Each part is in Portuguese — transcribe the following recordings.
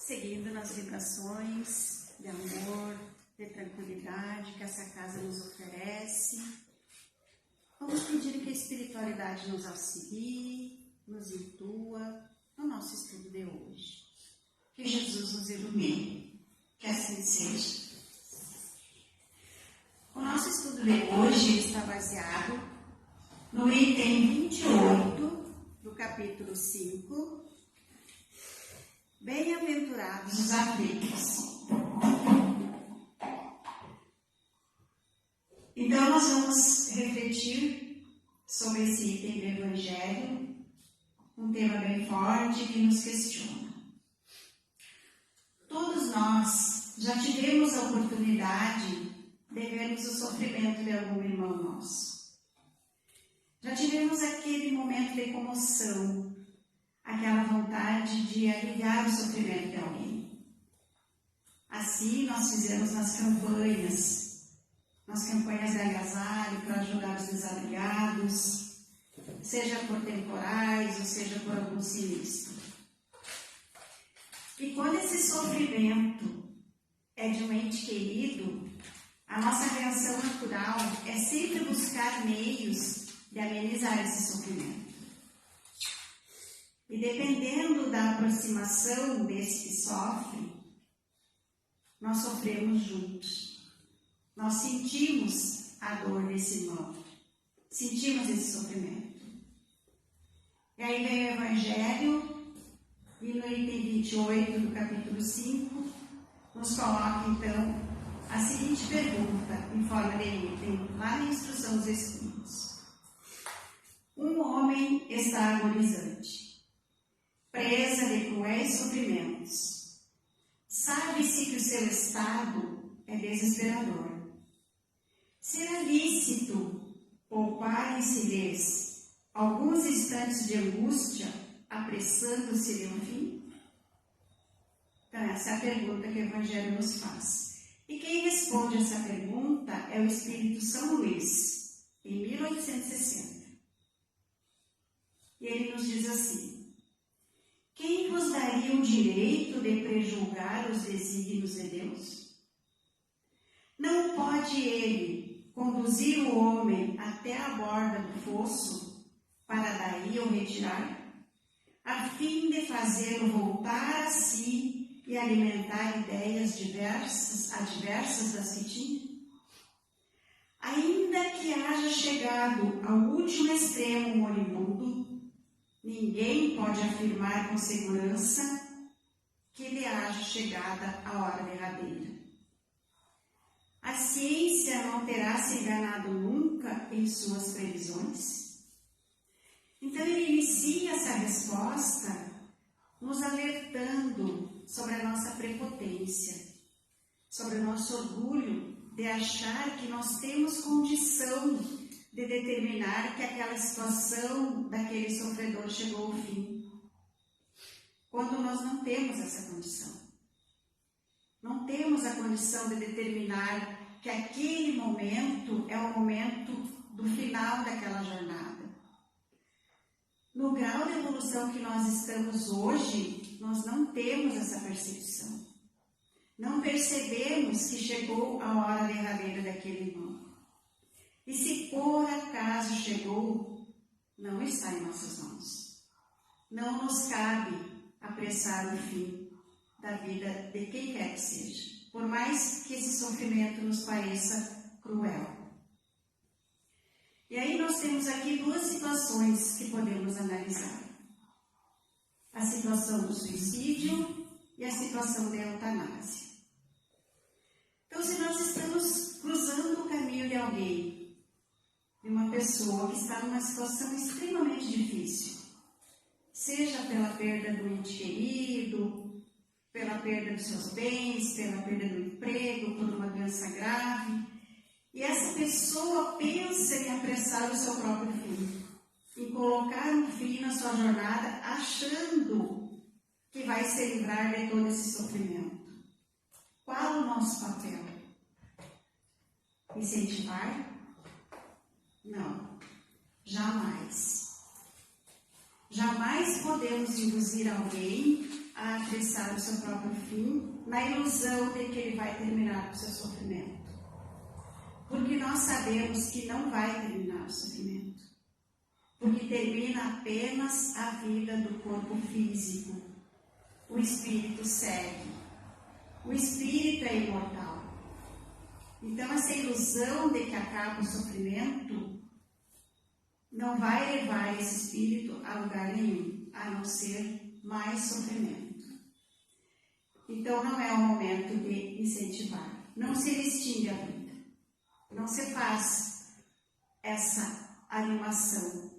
seguindo nas vibrações de amor, de tranquilidade que essa casa nos oferece. Vamos pedir que a espiritualidade nos auxilie, nos intua no nosso estudo de hoje. Que Jesus nos ilumine, que assim seja. O nosso estudo de hoje está baseado no item 28 do capítulo 5, Bem-aventurados os aflitos. Então, nós vamos refletir sobre esse item do Evangelho, um tema bem forte que nos questiona. Todos nós já tivemos a oportunidade de vermos o sofrimento de algum irmão nosso. Já tivemos aquele momento de comoção, aquela vontade de aliviar o sofrimento de alguém. Assim, nós fizemos nas campanhas de agasalho para ajudar os desaligados, seja por temporais ou seja por algum sinistro. E quando esse sofrimento é de um ente querido, a nossa reação natural é sempre buscar meios de amenizar esse sofrimento. E dependendo da aproximação desse que sofre, nós sofremos juntos. Nós sentimos a dor desse irmão, sentimos esse sofrimento. E aí vem o Evangelho, e no item 28 do capítulo 5, nos coloca então a seguinte pergunta, em forma de item, lá na instrução dos Espíritos. Um homem está agonizante, presa de cruéis sofrimentos. Sabe-se que o seu estado é desesperador. Será lícito poupar-lhe-se alguns instantes de angústia, apressando-se de um fim? Então, essa é a pergunta que o Evangelho nos faz. E quem responde essa pergunta é o Espírito São Luís, em 1860. E ele nos diz assim: quem vos daria o direito de prejulgar os desígnios de Deus? Não pode ele conduzir o homem até a borda do fosso, para daí o retirar, a fim de fazê-lo voltar a si e alimentar ideias adversas das que tinha? Ainda que haja chegado ao último extremo moribundo, ninguém pode afirmar com segurança que lhe haja chegada a hora derradeira. A ciência não terá se enganado nunca em suas previsões? Então ele inicia essa resposta nos alertando sobre a nossa prepotência, sobre o nosso orgulho de achar que nós temos condição de determinar que aquela situação daquele sofredor chegou ao fim, quando nós não temos essa condição. Não temos a condição de determinar que aquele momento é o momento do final daquela jornada. No grau de evolução que nós estamos hoje, nós não temos essa percepção. Não percebemos que chegou a hora derradeira daquele irmão. E se por acaso chegou, não está em nossas mãos. Não nos cabe apressar o fim da vida de quem quer que seja, por mais que esse sofrimento nos pareça cruel. E aí nós temos aqui duas situações que podemos analisar. A situação do suicídio e a situação da eutanásia. Então, se nós estamos cruzando o caminho de alguém, de uma pessoa que está numa situação extremamente difícil, seja pela perda do ente querido, pela perda dos seus bens, pela perda do emprego, por uma doença grave, e essa pessoa pensa em apressar o seu próprio fim, em colocar um fim na sua jornada, achando que vai se livrar de todo esse sofrimento. Qual o nosso papel? Incentivar? Não, jamais. Jamais podemos induzir alguém a apressar o seu próprio fim, na ilusão de que ele vai terminar o seu sofrimento. Porque nós sabemos que não vai terminar o sofrimento. Porque termina apenas a vida do corpo físico. O espírito segue. O espírito é imortal. Então, essa ilusão de que acaba o sofrimento não vai levar esse espírito a lugar nenhum, a não ser mais sofrimento. Então, não é o momento de incentivar. Não se extingue a vida. Não se faz essa animação.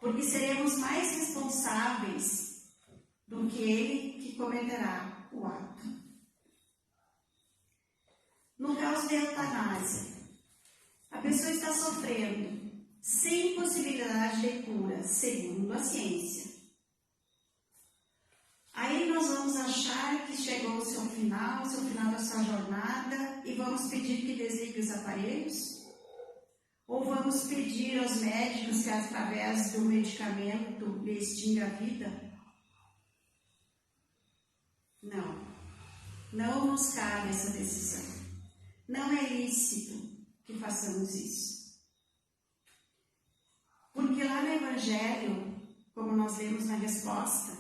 Porque seremos mais responsáveis do que ele que cometerá o ato. No caso de eutanásia, a pessoa está sofrendo sem possibilidade de cura, segundo a ciência. Aí nós vamos achar que chegou o seu final da sua jornada, e vamos pedir que desligue os aparelhos? Ou vamos pedir aos médicos que, através do medicamento, lhe extinga a vida? Não. Não nos cabe essa decisão. Não é lícito que façamos isso. Porque lá no Evangelho, como nós lemos na resposta,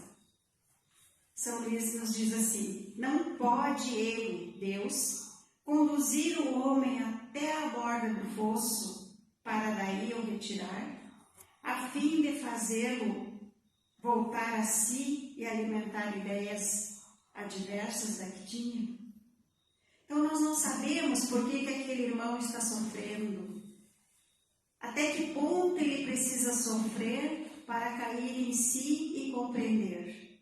São Luís nos diz assim: não pode ele, Deus, conduzir o homem até a borda do fosso para daí o retirar, a fim de fazê-lo voltar a si e alimentar ideias adversas da que tinha? Então nós não sabemos por que aquele irmão está sofrendo, até que ponto ele precisa sofrer para cair em si e compreender.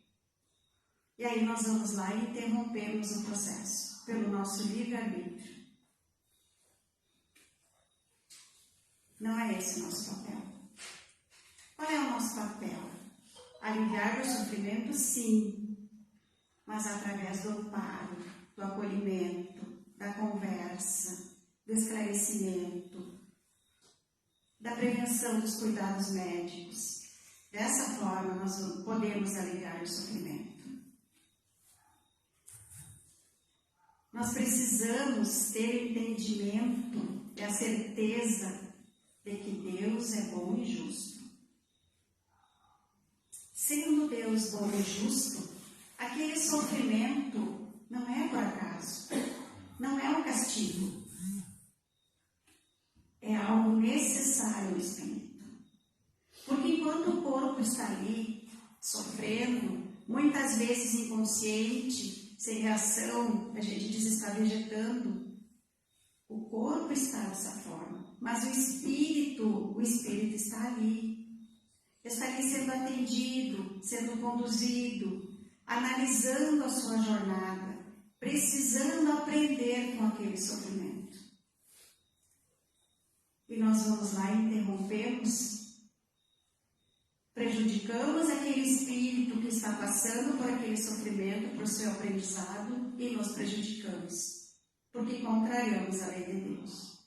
E aí nós vamos lá e interrompemos o processo, pelo nosso livre-arbítrio. Não é esse o nosso papel. Qual é o nosso papel? Aliviar o sofrimento, sim, mas através do amparo, do acolhimento, da conversa, do esclarecimento, da prevenção dos cuidados médicos. Dessa forma, nós podemos aliviar o sofrimento. Nós precisamos ter o entendimento e a certeza de que Deus é bom e justo. Sendo Deus bom e justo, aquele sofrimento não é por acaso, não é um castigo. É algo necessário ao espírito. Porque enquanto o corpo está ali, sofrendo, muitas vezes inconsciente, sem reação, a gente diz está vegetando, o corpo está dessa forma, mas o espírito está ali sendo atendido, sendo conduzido, analisando a sua jornada, precisando aprender com aquele sofrimento. E nós vamos lá e interrompemos, prejudicamos aquele espírito que está passando por aquele sofrimento, por seu aprendizado, e nos prejudicamos, porque contrariamos a lei de Deus.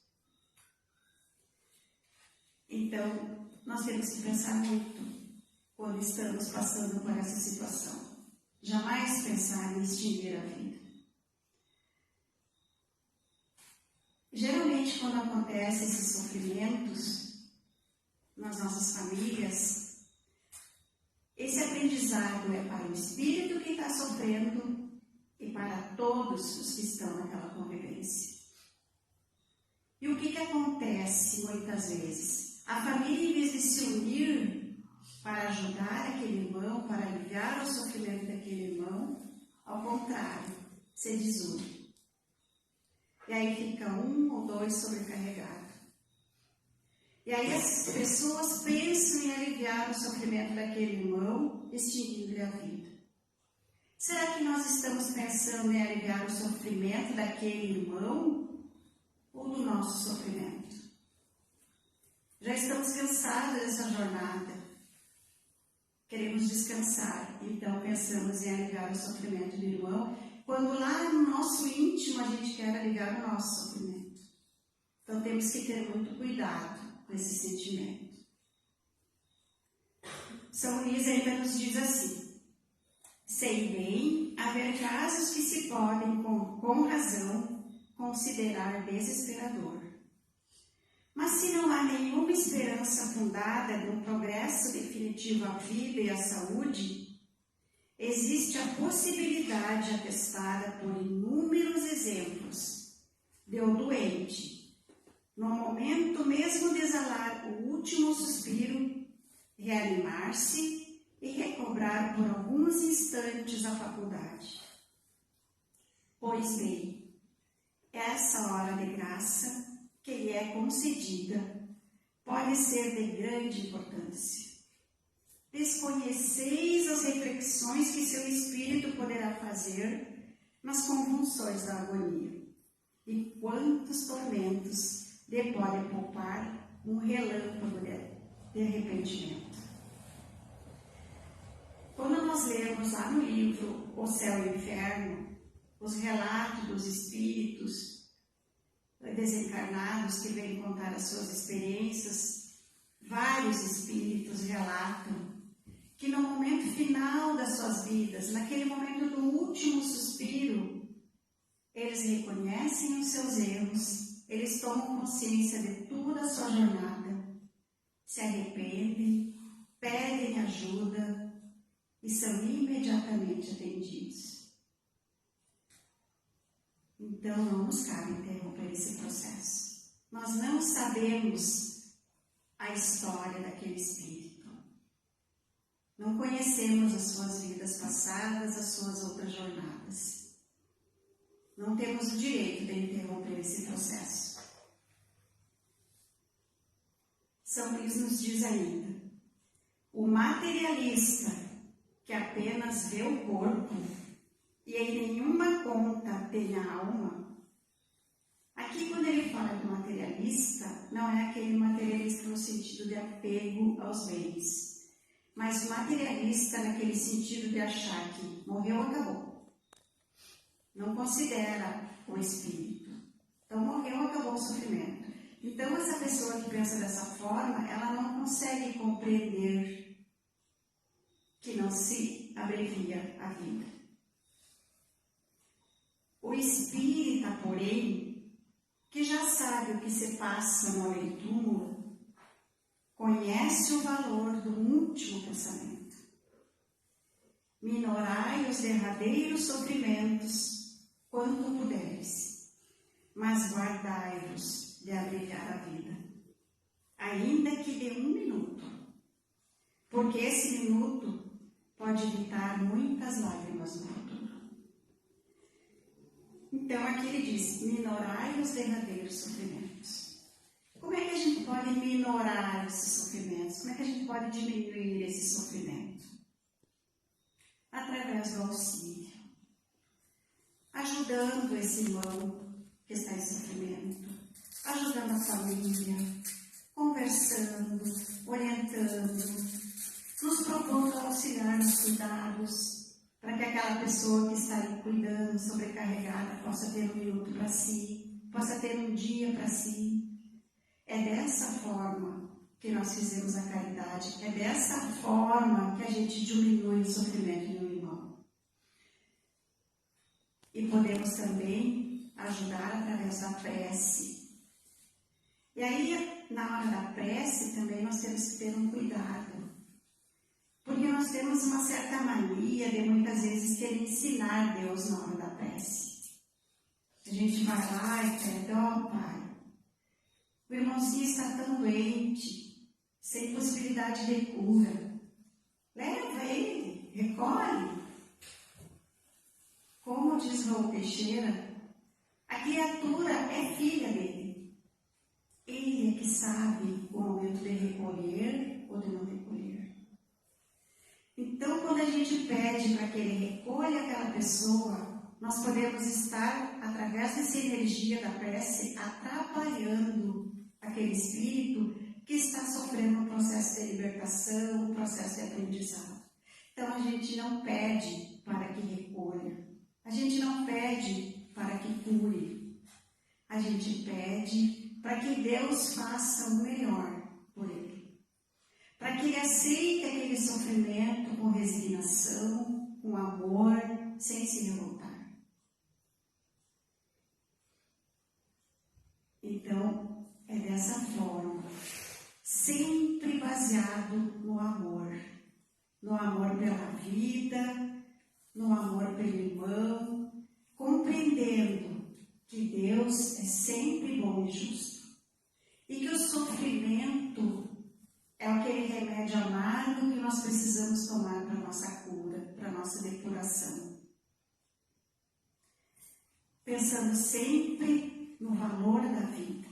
Então, nós temos que pensar muito quando estamos passando por essa situação. Jamais pensar em extinguir a vida. Geralmente, quando acontecem esses sofrimentos nas nossas famílias, esse aprendizado é para o espírito que está sofrendo e para todos os que estão naquela convivência. E o que acontece muitas vezes? A família, em vez de se unir para ajudar aquele irmão, para aliviar o sofrimento daquele irmão, ao contrário, se desune. E aí fica um ou dois sobrecarregados. E aí as pessoas pensam em aliviar o sofrimento daquele irmão, extinguindo-lhe a vida. Será que nós estamos pensando em aliviar o sofrimento daquele irmão ou do nosso sofrimento? Já estamos cansados dessa jornada. Queremos descansar, então pensamos em aliviar o sofrimento do irmão, quando lá no nosso íntimo a gente quer aliviar o nosso sofrimento. Então temos que ter muito cuidado com esse sentimento. São Luís ainda nos diz assim: Sei bem haver casos que se podem, com razão, considerar desesperador. Mas se não há nenhuma esperança fundada de um progresso definitivo à vida e à saúde, existe a possibilidade atestada por inúmeros exemplos de o doente, no momento mesmo de exalar o último suspiro, reanimar-se e recobrar por alguns instantes a faculdade. Pois bem, essa hora de graça que lhe é concedida pode ser de grande importância. Desconheceis as reflexões que seu espírito poderá fazer nas convulsões da agonia, e quantos tormentos lhe pode poupar um relâmpago de arrependimento. Quando nós lemos lá no livro O Céu e o Inferno, os relatos dos espíritos desencarnados que vêm contar as suas experiências, vários espíritos relatam que no momento final das suas vidas, naquele momento do último suspiro, eles reconhecem os seus erros, eles tomam consciência de toda a sua jornada, se arrependem, pedem ajuda e são imediatamente atendidos. Então, não nos cabe interromper esse processo. Nós não sabemos a história daquele espírito. Não conhecemos as suas vidas passadas, as suas outras jornadas. Não temos o direito de interromper esse processo. São Luís nos diz ainda: o materialista que apenas vê o corpo e em nenhuma conta tem a alma. Aqui, quando ele fala do materialista, não é aquele materialista no sentido de apego aos bens, mas o materialista naquele sentido de achar que morreu, acabou. Não considera o espírito. Então, morreu, acabou o sofrimento. Então, essa pessoa que pensa dessa forma, ela não consegue compreender que não se abrevia a vida. O espírita, porém, que já sabe o que se passa no além-túmulo, conhece o valor do último pensamento. Minorai os derradeiros sofrimentos quanto puderes, mas guardai-vos de abreviar a vida, ainda que de 1 minuto, porque esse minuto pode evitar muitas lágrimas no futuro. Então, aqui ele diz: minorai os derradeiros sofrimentos. Como é que a gente pode minorar esses sofrimentos? Como é que a gente pode diminuir esse sofrimento? Através do auxílio. Ajudando esse irmão que está em sofrimento. Ajudando a família. Conversando, orientando. Nos propondo auxiliar nos cuidados, para que aquela pessoa que está ali cuidando, sobrecarregada, possa ter 1 minuto para si, possa ter um dia para si. É dessa forma que nós fizemos a caridade, é dessa forma que a gente diminui o sofrimento do irmão. E podemos também ajudar através da prece. E aí, na hora da prece, também nós temos que ter um cuidado. Porque nós temos uma certa mania de muitas vezes querer ensinar Deus na hora da prece. A gente vai lá e pede: ó Pai, o irmãozinho está tão doente, sem possibilidade de cura. Leva ele, recolhe. Como diz Raul Teixeira, a criatura é filha dele. Ele é que sabe o momento de recolher ou de não recolher. Então, quando a gente pede para que ele recolha aquela pessoa, nós podemos estar, através dessa energia da prece, atrapalhando aquele espírito que está sofrendo um processo de libertação, um processo de aprendizado. Então, a gente não pede para que recolha, a gente não pede para que cure, a gente pede para que Deus faça o melhor por ele. Para que ele aceite aquele sofrimento com resignação, com amor, Então, é dessa forma, sempre baseado no amor pela vida, no amor pelo irmão, compreendendo que Deus é sempre bom e justo e que o sofrimento é aquele remédio amargo que nós precisamos tomar para a nossa cura, para a nossa depuração. Pensando sempre no valor da vida,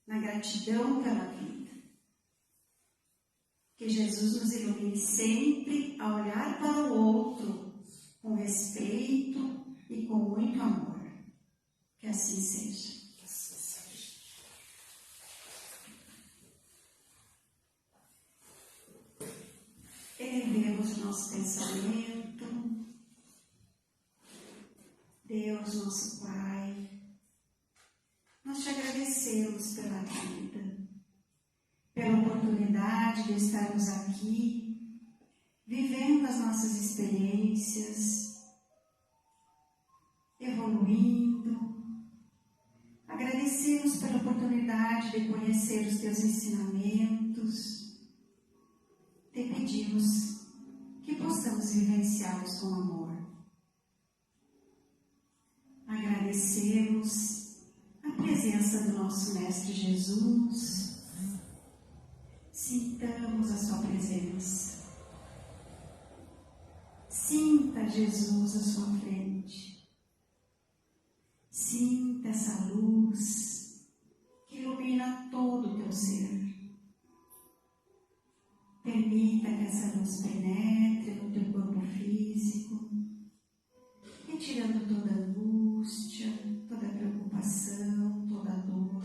na gratidão pela vida. Que Jesus nos ilumine sempre a olhar para o outro com respeito e com muito amor. Que assim seja. Elevemos o nosso pensamento. Deus, nosso Pai, nós te agradecemos pela vida, pela oportunidade de estarmos aqui, vivendo as nossas experiências, evoluindo. Agradecemos pela oportunidade de conhecer os teus ensinamentos. Te pedimos que possamos vivenciá-los com amor. Agradecemos a presença do nosso Mestre Jesus. Sintamos a sua presença. Sinta Jesus à sua frente. Sinta essa luz que ilumina todo o teu ser. Permita que essa luz penetre no teu corpo físico, retirando toda angústia, toda preocupação, toda dor,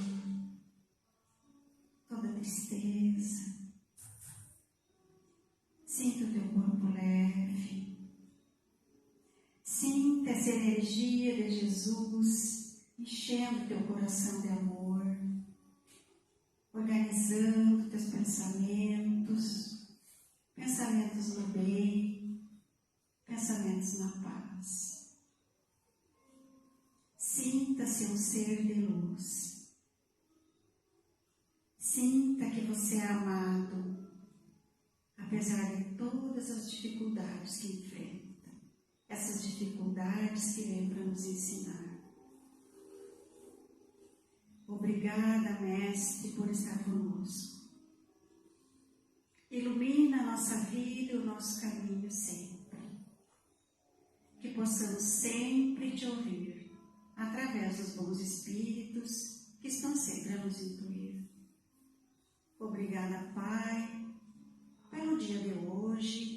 toda tristeza. Sinta o teu corpo leve. Sinta essa energia de Jesus enchendo teu coração de amor, organizando teus pensamentos no bem, pensamentos na paz. Sinta-se um ser de luz. Sinta que você é amado, apesar de todas as dificuldades que enfrenta. Essas dificuldades que vêm para nos ensinar. Obrigada, Mestre, por estar conosco. Ilumina a nossa vida e o nosso caminho sempre. Que possamos sempre te ouvir, através dos bons espíritos que estão sempre a nos intuir. Obrigada, Pai, pelo dia de hoje